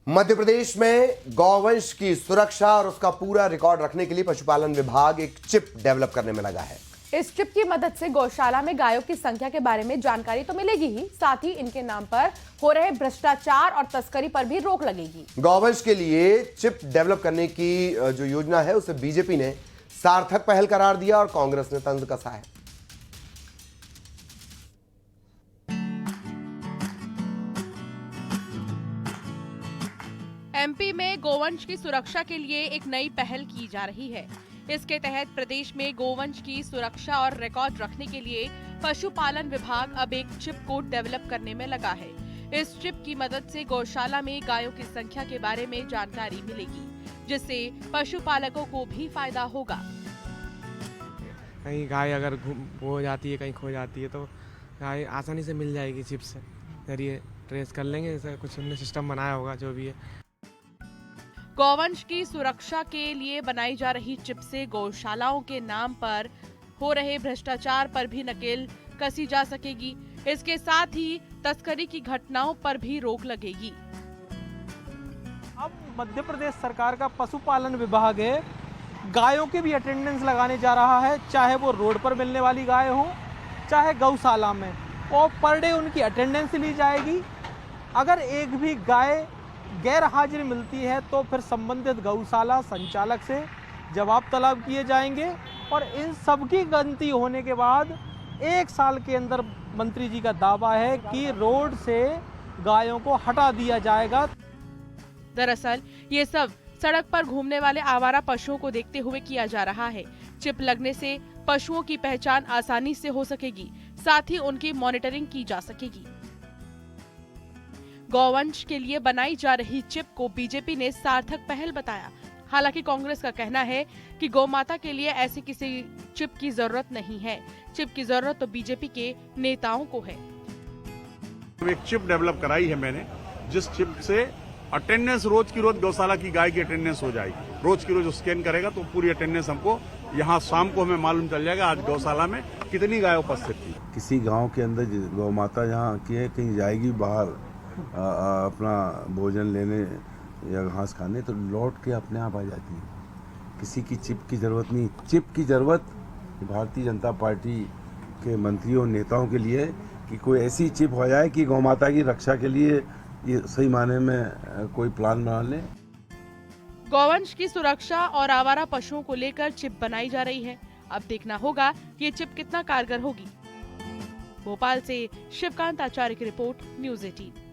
मध्य प्रदेश में गौवंश की सुरक्षा और उसका पूरा रिकॉर्ड रखने के लिए पशुपालन विभाग एक चिप डेवलप करने में लगा है। इस चिप की मदद से गौशाला में गायों की संख्या के बारे में जानकारी तो मिलेगी ही, साथ ही इनके नाम पर हो रहे भ्रष्टाचार और तस्करी पर भी रोक लगेगी। गौवंश के लिए चिप डेवलप करने की जो योजना है उसे बीजेपी ने सार्थक पहल करार दिया और कांग्रेस ने तंज कसा है। एमपी में गोवंश की सुरक्षा के लिए एक नई पहल की जा रही है। इसके तहत प्रदेश में गोवंश की सुरक्षा और रिकॉर्ड रखने के लिए पशुपालन विभाग अब एक चिप कोड डेवलप करने में लगा है। इस चिप की मदद से गौशाला में गायों की संख्या के बारे में जानकारी मिलेगी, जिससे पशुपालकों को भी फायदा होगा। कहीं गाय अगर हो जाती है, कहीं खो जाती है, तो गाय आसानी से मिल जाएगी। चिप से जरिए ट्रेस कर लेंगे। ऐसा कुछ उन्होंने सिस्टम बनाया होगा जो भी है। गौवंश की सुरक्षा के लिए बनाई जा रही चिप से गौशालाओं के नाम पर हो रहे भ्रष्टाचार पर भी नकेल कसी जा सकेगी। इसके साथ ही तस्करी की घटनाओं पर भी रोक लगेगी। अब मध्य प्रदेश सरकार का पशुपालन विभाग है, गायों की भी अटेंडेंस लगाने जा रहा है, चाहे वो रोड पर मिलने वाली गाय हो, चाहे गौशाला में, और पर डे उनकी अटेंडेंस ली जाएगी। अगर एक भी गाय गैर हाजिर मिलती है तो फिर संबंधित गौशाला संचालक से जवाब तलब किए जाएंगे और इन सब की गिनती होने के बाद 1 साल के अंदर मंत्री जी का दावा है कि रोड से गायों को हटा दिया जाएगा। दरअसल ये सब सड़क पर घूमने वाले आवारा पशुओं को देखते हुए किया जा रहा है। चिप लगने से पशुओं की पहचान आसानी से हो सकेगी, साथ ही उनकी मॉनिटरिंग की जा सकेगी। गौवंश के लिए बनाई जा रही चिप को बीजेपी ने सार्थक पहल बताया। हालांकि कांग्रेस का कहना है कि गौमाता के लिए ऐसी किसी चिप की जरूरत नहीं है। चिप की जरूरत तो बीजेपी के नेताओं को है। एक चिप डेवलप कराई है मैंने, जिस चिप से अटेंडेंस रोज की रोज गौशाला की गाय की अटेंडेंस हो जाएगी। रोज की रोज स्कैन करेगा तो पूरी अटेंडेंस हमको यहाँ शाम को हमें मालूम चल जाएगा आज गौशाला में कितनी गाय उपस्थित थी। किसी गांव के अंदर गौ माता यहाँ की है, कहीं जाएगी बाहर अपना भोजन लेने या घास खाने, तो लौट के अपने आप आ जाती है। किसी की चिप की जरूरत नहीं। चिप की जरूरत भारतीय जनता पार्टी के मंत्रियों नेताओं के लिए है कि कोई ऐसी चिप हो जाए कि गौ माता की रक्षा के लिए ये सही माने में कोई प्लान बना ले। गौवंश की सुरक्षा और आवारा पशुओं को लेकर चिप बनाई जा रही है। अब देखना होगा कि ये चिप कितना कारगर होगी। भोपाल से शिवकांत आचार्य की रिपोर्ट, न्यूज़ 18।